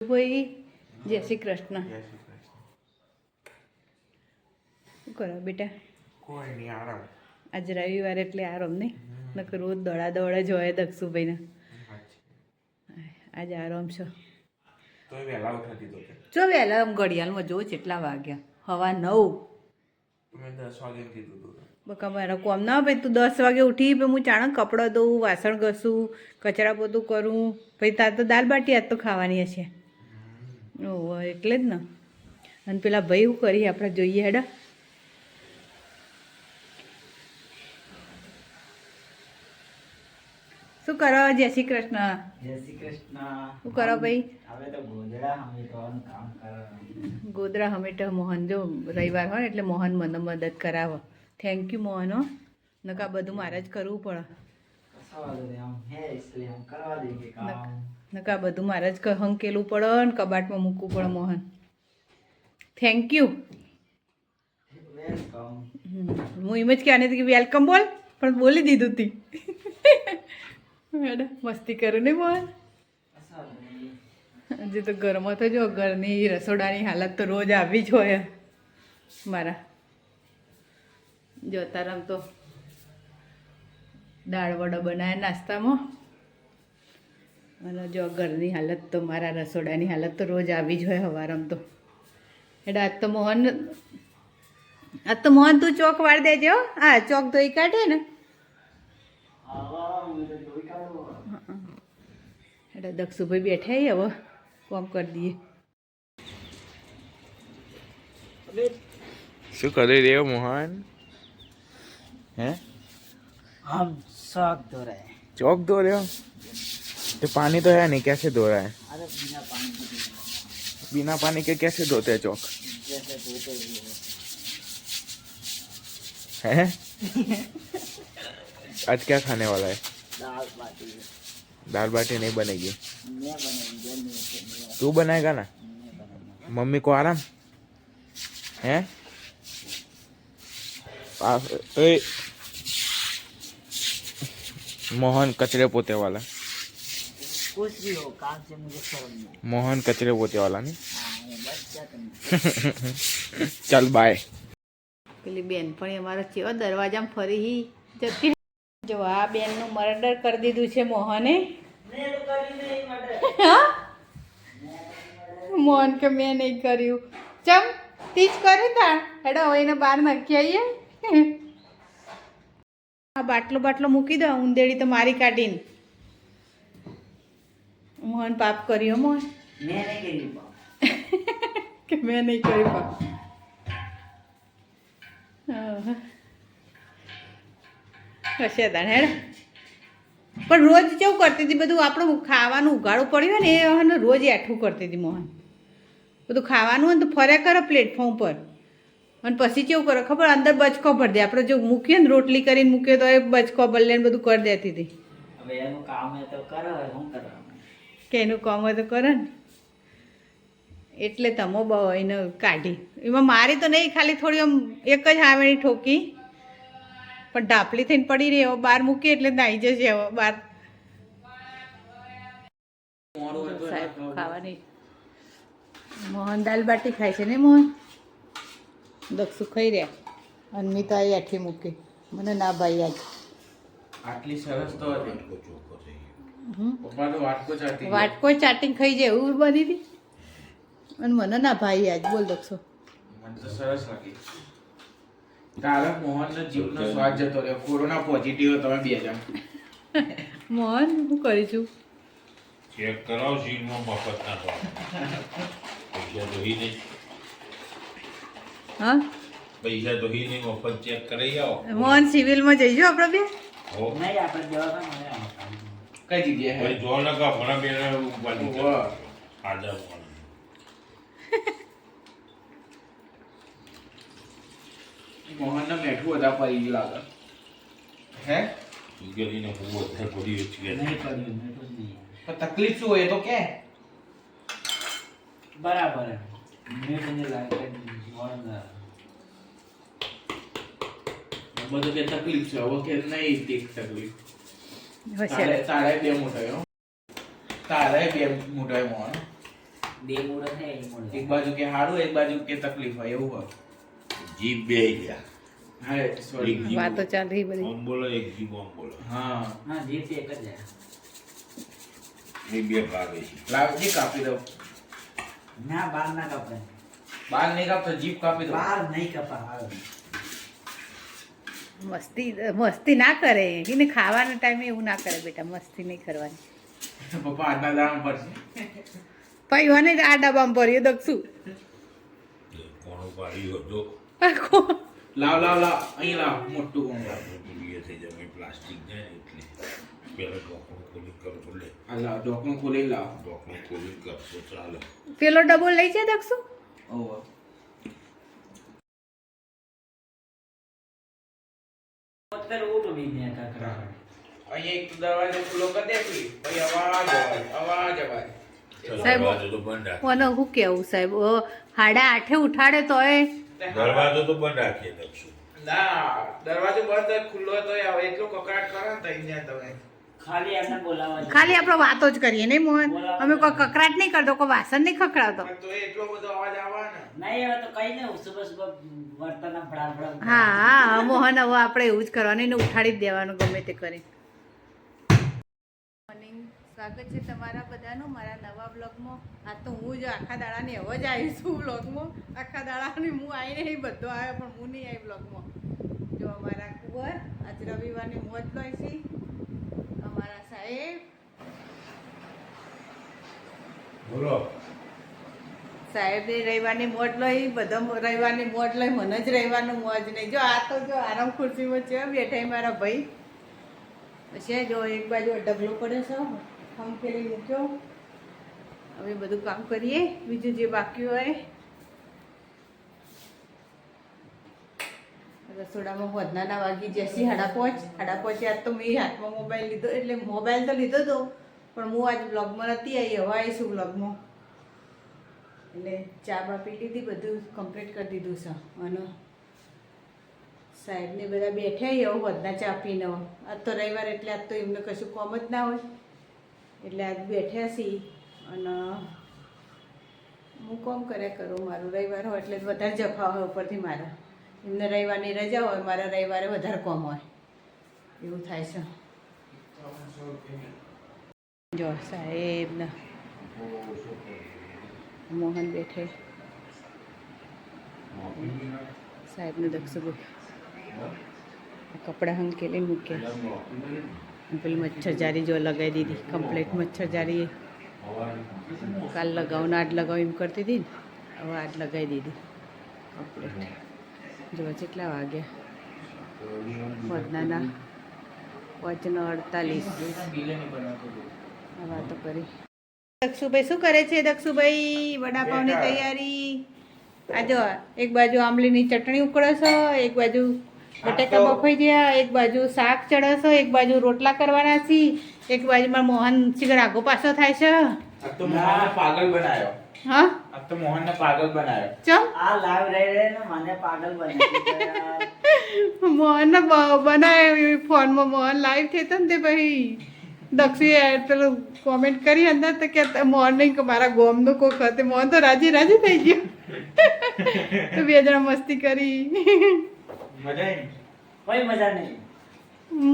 ભાઈ જય શ્રી કૃષ્ણ. શું કરો બેટા? કોઈ નહીં, આરામ. આજે રવિવાર એટલે આરામ નહીં, નકર રોજ દોડા દોડા જ હોય દક્ષુભાઈને. આજે આરામ છો તો વહેલા ઉઠાતી તો કે જો વહેલા આમ ઘડિયાળમાં જોઉં કેટલા વાગ્યા? હવા 9. મેં 10 વાગે કીધું હતું. બકા મારા કોમ ના ભાઈ તું 10 વાગે ઉઠી પછી હું ચાણક કપડાં ધોઉં, વાસણ ઘસું, કચરા પોતું કરું, પછી તાર તો દાલ બાટી આજ તો ખાવાની હશે. ઓહો એટલે જ ને. અને પેલા ભાઈ શું કરી આપણે જોઈએ હેડા. શું કરો? જય શ્રી કૃષ્ણ. જય શ્રી કૃષ્ણ. શું કરો ભાઈ? હવે તો ગોદડા હમેટવાનું કામ કરે. ગોદરા હમેટા મોહન જો રવિવાર હોય એટલે મોહન મને મદદ કરાવો. Thank you Mohan. હો નકા બધું મારે જ કરવું પડે. કશો વાંધો નહીં, આમ હે એટલે આમ કરવા દઈએ કામ. નકા બધું મારે જ હંકેલું પડે ને કબાટમાં મૂકવું પડે મોહન. Thank you. વેલકમ. હું એમ જ કહેવાની હતી કે વેલકમ બોલ, પણ બોલી દીધું તી. મેડમ મસ્તી કરું ને મોહન. કશો વાંધો નહીં. હજી તો ઘરમાં તો જો ઘરની રસોડાની હાલત તો રોજ આવી જ હોય મારા. જો તારામ તો દાળ વડો બનાવ્યા નાસ્તામાં, અને જો ઘરની હાલત તો મારા રસોડાની હાલત તો રોજ આવી જ હોય હવારમ તો. એટલે આજ તો મોહન તું ચોક વાળ દેજો. હા ચોક ધોઈ કાઢે ને એટલે દક્ષુભાઈ બેઠા હવે કોમ કરી દઈએ. શું કરી રહ્યો મોહન? હે हम शौक धो रहे हैं. चौक धो रहे हो? तो पानी तो है नहीं, कैसे धो रहा है? अरे बिना पानी के धो रहे बिना पानी के कैसे धोते हैं चौक? हैं. जैसे धोते हुए हैं? आज क्या खाने वाला है? दाल बाटी दाल बाटी नहीं बनेगी? मैं बनाऊंगा. नहीं तू बनाएगा ना? बनाऊंगा. मम्मी को आराम है? ए, मोहन कचरे पोते वाला. कुछ भी हो, काम से मुझे शर्म नहीं. मोहन कचरे पोते वाला नहीं. हाँ ये बस क्या करना. चल बाय. પેલી બેન પણ અમારો ચેવો દરવાજામાં ફરી જતી. જો આ બેનનું મર્ડર કરી દીધું છે મોહને. હા? મોહન કે મેં નહીં કર્યું. ચમ તીજ કર્યું તા હેડો હવે એને બહાર નાખી આવીએ. આ બાટલો મૂકી દો, ઉંદેડી તો મારી કાઢીને. મોહન પાપ કર્યો મોહન. मैं नहीं करी बाप. કે મેં નહીં કર્યું પાપ. હશે તાણ હેડ. પણ રોજ કેવું કરતી હતી, બધું આપણું ખાવાનું ઉગાડવું પડ્યું ને એ રોજ એઠું કરતી હતી મોહન. બધું ખાવાનું હોય ને તો ફર્યા કરે પ્લેટફોર્મ પર, અને પછી કેવું કરે ખબર, અંદર બચકો ભરી દે. આપણે જો મૂકીએ ને રોટલી કરીને મૂકીએ તો એ બચકો ભરી ને બધું કરી દેતી હતી. હવે એનું કામ હે તો કરો, શું કરવાનું. કે એનું કામ હોય તો કરે ને, એટલે તમો બહુ એને કાઢી. એમાં મારી તો નહીં, ખાલી થોડી આમ એક જ હાવેણી ઠોકી, પણ ઢાપલી થઈને પડી રહી. હવે બહાર મૂકી એટલે નાઈ જશે. હવે બહાર સાહેબ ખાવાની. મોહન દાલ બાટી ખાય છે ને મોહન? દક્ષુ ખાઈ રહ્યા, અન્મિતા એ આઠી મૂકી. મને ના ભાઈ આજ આટલી સરસ તો હતી. પપ્પા તો વાટકો ચાટી વાટકો ચાટીને ખાઈ જાય એવું બની હતી. અને મને ના ભાઈ આજ બોલ દક્ષો. મને તો સરસ લાગી. તારા મોહનનો જીવનો સ્વાદ જતો રહ્યો. કોરોના પોઝિટિવ તમે બે જણ. મોહન શું કરીશું? ચેક કરાવ સીલમાં મફત ના કરો. પૈસા દોહી નહીં, હા પૈસા દોહી નહીં, મફત ચેક કરાવી આવો. મોહન સિવિલમાં જઈશું આપણે બે. હો નહીં આપણે જવા તો મને આમ. કઈ જગ્યાએ ભાઈ જો ને કા ભણા બેને ઉપાડી છે. આજા મોહન. મોહનને મેઠું બધા પડી ગયું લાગે. હે ગલીને હું વધારે પડી વેચી ગયા. નહીં કર્યું, મેં તો નહીં. તો તકલીફ શું હોય એ તો કે. બરાબર હે. મેં તને લાગે મોડા બધું કે તકલીફ છે. હવે કે નહીં તીક તકલીફ. હોશિયાર. તારે બે મોટા તારે બે મોટા મોહન. બે મુહૂર્ત હે એ મુહૂર્ત. એક બાજુ કે હારું, એક બાજુ કે તકલીફ હોય એવું હોય. જીભ બેહી ગયા. હા સોરી. એક જીભ વાતો ચાલ રહી બધી. આમ બોલો, એક જીભ આમ બોલો. હા હા જે તે એક જ છે. એ બે ભાગે છે. લાવજી કાપી દો. ના બાર ના કપાય. બાર નહીં કાપતો, જીભ કાપી દો. બાર નહીં કપાય. મસ્તી ના કરે એને ખાવાના ટાઈમે એવું ના કરે બેટા, મસ્તી નહીં કરવાની. પપ્પા આજના દામ પડશે. ભાઈ મને આ ડબ્બામાં ભર્યું દક્ષું. કોણું પાડ્યું હતો. લાવ લાવ લાવ, અહીં લાવ, મોટું કોણ લાવ. એ થઈ જાય પ્લાસ્ટિક જાય ને એટલે પેલા ઢોકણું ખોલી કરવું લે. આ લાવ, ઢોકણું ખોલી લાવ. ઢોકણું ખોલી કરશો ચાલે. પેલો ડબ્બો લઈ છે દક્ષું. ઓહો. અત્યારે ઉઠું બી ને કાકા. અહીં એક દરવાજો ખુલ્લો કરી દે તું. પછી અવાજ અવાજ અવાજ અવાજ. સાહેબ, દરવાજો તો બંધ રાખે. કોને શું કેવું સાહેબ, 8:30 ઉઠાડે તોય દરવાજો તો બંધ રાખીએ દક્ષું. ના, દરવાજો બંધ હોય, ખુલ્લો હોય તોય આવે. એટલો કકડાટ કરે ને તઈ ત્યાં તમે. ખાલી એમને બોલાવવા છે. ખાલી આપણે વાતો જ કરીએ નહીં મોહન, અમે કોઈ કકરાટ નહીં કરતો, કોઈ વાસણ નહીં ખખડાવતો. પણ તોય એટલો બધો અવાજ આવે ને. નહીં હવે તો કઈ નહીં સુબહ સુબહ વર્તન ફળા હા હા મોહન, હવે આપણે એવું જ કરવાનું, એને ઉઠાડી જ દેવાનું ગમે તે કરી. મોર્નિંગ, સ્વાગત છે તમારા બધાનું મારા નવા બ્લોગમાં. આ તો હું જ આખા દાડાની હવે જ આવીશું બ્લોગમાં. આખા દાડાની હું આવીને નહીં, બધો આવ્યો પણ હું નહીં આવી બ્લોગમાં. જો અમારા કુંવર આજ રવિવારની મોજ લઈ છે. અમારા સાહેબ બોલો. સાહેબની રવિવારની મોજ લઈ, બધા રવિવારની મોજ લઈ, મને જ રવિવારનું મોજ નહીં. જો આ તો જો આરામ ખુરશીમાં છે બેઠા મારા ભાઈ. પછી જો એક બાજુ ઢગલો પડ્યો છે, હમ ખેલી મૂક્યો. હવે બધું કામ કરીએ, બીજું જે બાકી હોય. રસોડામાં વધનાના વાગી જશે 5:30. 5:30 આજ તો મેં હાથમાં મોબાઈલ લીધો, એટલે મોબાઈલ તો લીધો હતો પણ હું આજ બ્લોગમાં નથી આવી, હવે આવીશું બ્લોગમાં. એટલે ચા બા પી લીધી, બધું કમ્પ્લીટ કરી દીધું છે. અને સાહેબને બધા બેઠા એવું વધના ચા પીને. આજ તો રવિવાર એટલે આજ તો એમને કશું કોમ જ ના હોય, એટલે આજ બેઠ્યા છીએ. અને હું કોમ કર્યા કરું, મારું રવિવાર હોય એટલે વધારે જફા હોય ઉપરથી મારા. એમને રવિવારની રજા હોય, મારા રવિવારે વધારે કોમ હોય, એવું થાય છે. જો સાહેબના મોહન બેઠે, સાહેબને દક્ષુભાઈ કપડાં હંકેલી મૂક્યા. પેલી મચ્છરજારી જો લગાવી દીધી કમ્પ્લીટ. મચ્છરજારી કાલ લગાવું ને આજ લગાવું એમ કરતી હતી ને, હવે આજ લગાવી દીધી કમ્પ્લીટ. જો કેટલા વાગ્યા વધનાના 5:48. વાતો કરી. દક્ષુભાઈ શું કરે છે? દક્ષુભાઈ વડાપાવની તૈયારી. આ જો એક બાજુ આંબલીની ચટણી ઉકળે છે, એક બાજુ બટેકા બફાઈ ગયા, એક બાજુ શાક ચડે છે, એક બાજુ રોટલા કરવાના છે, એક બાજુમાં મોહન શીઘર આગો પાછો થાય છે. આ તો મોહનને પાગલ બનાવ્યો. હા આ તો મોહનને પાગલ બનાવ્યો. ચમ આ લાઈવ રહી રહી ને મને પાગલ બનાવી મોહન બનાવે ફોનમાં. મોહન લાઈવ થયો ને તે પછી દક્ષી પેલું કોમેન્ટ કરી અંદર તો કે મોહન નહીં કે મારા ગોમનું કોક હતું. મોહન તો રાજી રાજી થઈ ગયો. તો બે જણા મસ્તી કરી. મજા આવી? કોઈ મજા નહીં.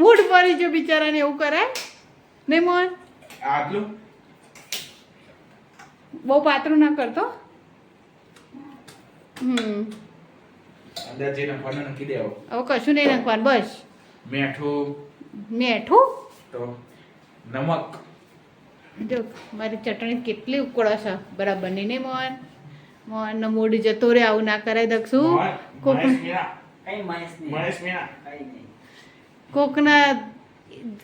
મૂડ પડી છે બિચારાને, એવું કરાય નહીં મોહન? આટલું બહુ પાતળું ના કરતો. અંદર જઈને ફોન નાખી દેવો. હવે કશું નહીં નાખવાનું, બસ મીઠું મીઠું તો નમક. જો મારી ચટણી કેટલી ઉકળો છે બરાબર ની નહીં મોહન? મોહનનો મૂડ જતો રહે, આવું ના કરાય દક્ષુ. કોક કઈ મહેશ નહીં. મહેશ મીણા. કઈ નહીં. કોકના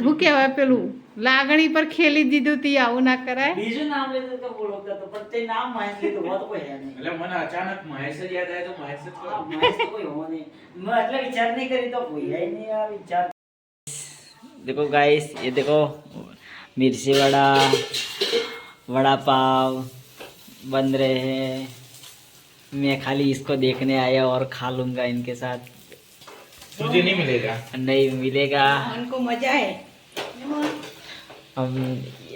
શું કહેવાય પેલું લાગણી પર ખેલી દીધું તી, આવું ના કરાય. બીજું નામ લીધું તો બોલતો હતો પણ તે નામ મહેશ લીધું હોત કોઈ હે નહીં. એટલે મને અચાનક મહેશ જ યાદ આવ્યો તો મહેશ જ હા, કહ્યું. મહેશ તો કોઈ હો નહીં. મેં એટલે વિચાર नहीं करी तो कोई है ही नहीं यार विचार. देखो गाइस, ये देखो मिर्ची वड़ा वड़ा पाव बन रहे हैं. मैं खाली इसको देखने आया और खा लूंगा इनके साथ. तुझे नहीं मिलेगा. नहीं मिलेगा. મોહન કો મજા હે. हम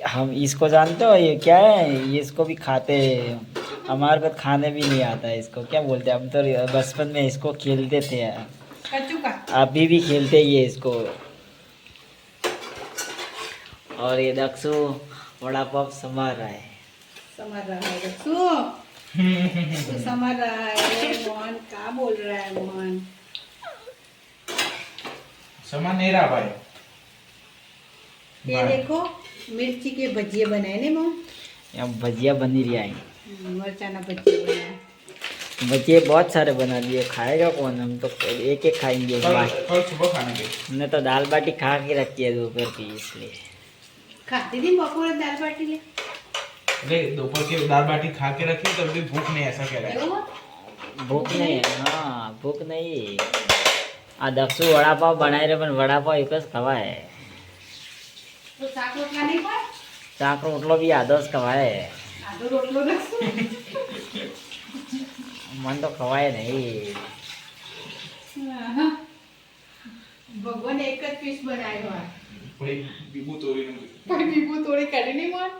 हम इसको जानते हो, ये क्या है, ये इसको भी खाते हैं। हमारे को खाने भी नहीं आता है इसको, क्या बोलते हैं हम तो बचपन में इसको खेलते थे, कच्चू का अभी भी खेलते ही है इसको। और ये दक्षु वड़ा पाव संभाल रहा है। समझ रहा है दक्षु, तू समझ रहा है मोहन, क्या बोल रहा है मोहन? समझ नहीं रहा भाई। ये भाई। देखो मिर्ची के भजिए बनाए ने मोहन, यहाँ भजिया बन ही रहा है। मरचाना भजिए बनाया। भजिए बहुत सारे बना दिए, खाएगा कौन, हम तो एक एक खाएंगे। कल सुबह खाने के हमने तो दाल बाटी खा के रखी है दोपहर की, इसलिए। खाती थी बपोरे दाल बाटी ले, अरे दोपहर की दाल बाटी खा के रखी तब भी भूख नहीं, ऐसा कह रहा है। એવું? भूख नहीं है, हाँ भूख नहीं। आ दक्षु वड़ा पाव बनाए रहे, પણ વડા પાવ એક જ ખવાય, તો શાક રોટલા નહીં ખાય? શાક રોટલો બી આધો જ ખવાય, આદુ રોટલો દક્ષુ. મને તો ખવાય નહીં। આહા. ભગવાને એક જ પીસ બનાવ્યો હોય, ભાઈ બીબુ તોડીને પણ બીબુ તોડી કાઢી નહીં મોહન.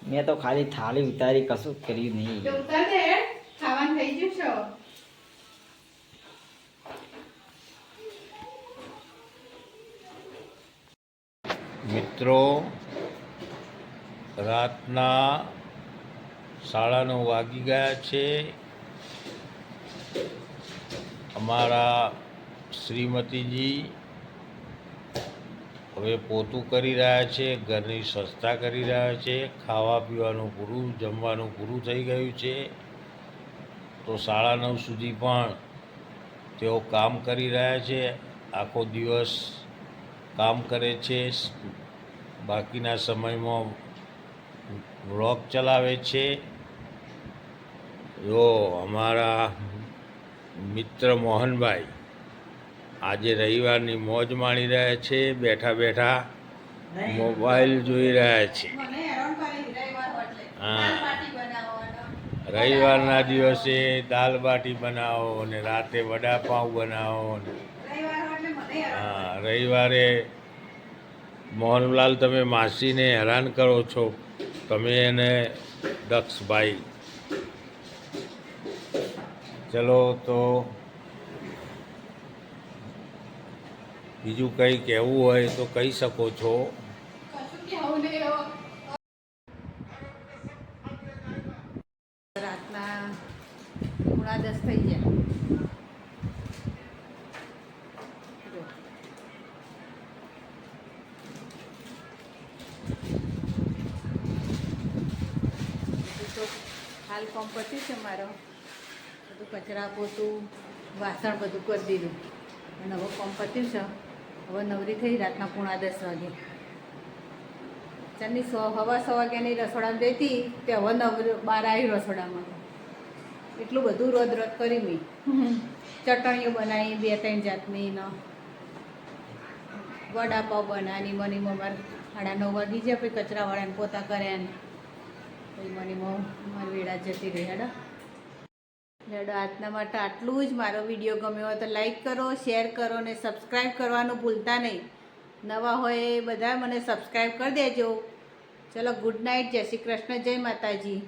મેં તો ખાલી થાળી ઉતારી, કશું જ કર્યું તો નહીં। ઉતાર દે, ખાવાનું થઈ ગયું છે. મિત્રો, રાતના 9:30 વાગી ગયા છે। અમારા શ્રીમતીજી હવે પોતું કરી રહ્યા છે, ઘરની સ્વચ્છતા કરી રહ્યા છે, ખાવા પીવાનું પૂરું, જમવાનું પૂરું થઈ ગયું છે। તો 9:30 સુધી પણ તેઓ કામ કરી રહ્યા છે, આખો દિવસ કામ કરે છે, બાકીના સમયમાં વ્લોગ ચલાવે છે। જો અમારા મિત્ર મોહનભાઈ આજે રવિવારની મોજ માણી રહ્યા છે, બેઠા બેઠા મોબાઈલ જોઈ રહ્યા છે। મને હેરાન કરી રવિવાર એટલે હા। દાલ બાટી બનાવવાનો. રવિવારના દિવસે દાલ બાટી બનાવો અને રાતે વડાપાઉં બનાવો ને રવિવાર એટલે મને હેરાન. હા, રવિવારે મોહનલાલ તમે માસીને હેરાન કરો છો, તમે એને દક્ષભાઈ। ચલો તો બીજું કંઈ કહેવું હોય તો કહી શકો છો। કશું કહેવું નહીં હવે. રાતના 9:30 થઈ ગયા. જો. બધું તો હાલ કામ પત્યું છે મારો, બધું કચરા પોતું વાસણ બધું કરી દીધું અને હવે કામ પત્યું છે. હવે નવરી થઈ રાતના 9:30 વાગે. ચારની 6:15 વાગ્યાની રસોડામાં જઈતી તે હવે બહાર આવી રસોડામાં. એટલું બધું રોદ કરી મેં ચટણીઓ બનાવી 2-3 જાતની ને વડાપાવ બનાવી મને મારે 9:30 વાગી જાય. પછી કચરાવાળાને પોતા કર્યા ને પછી મને મારી વેળા જતી રહી. હેડો આજના માટે આટલું જ. મારો વિડીયો ગમ્યો હોય તો લાઈક કરો, શેર કરો ને સબસ્ક્રાઈબ કરવાનું ભૂલતા નહીં. નવા હોય એ બધા મને સબસ્ક્રાઈબ કરી દેજો. ચલો ગુડ નાઇટ, જય શ્રી કૃષ્ણ, જય માતાજી.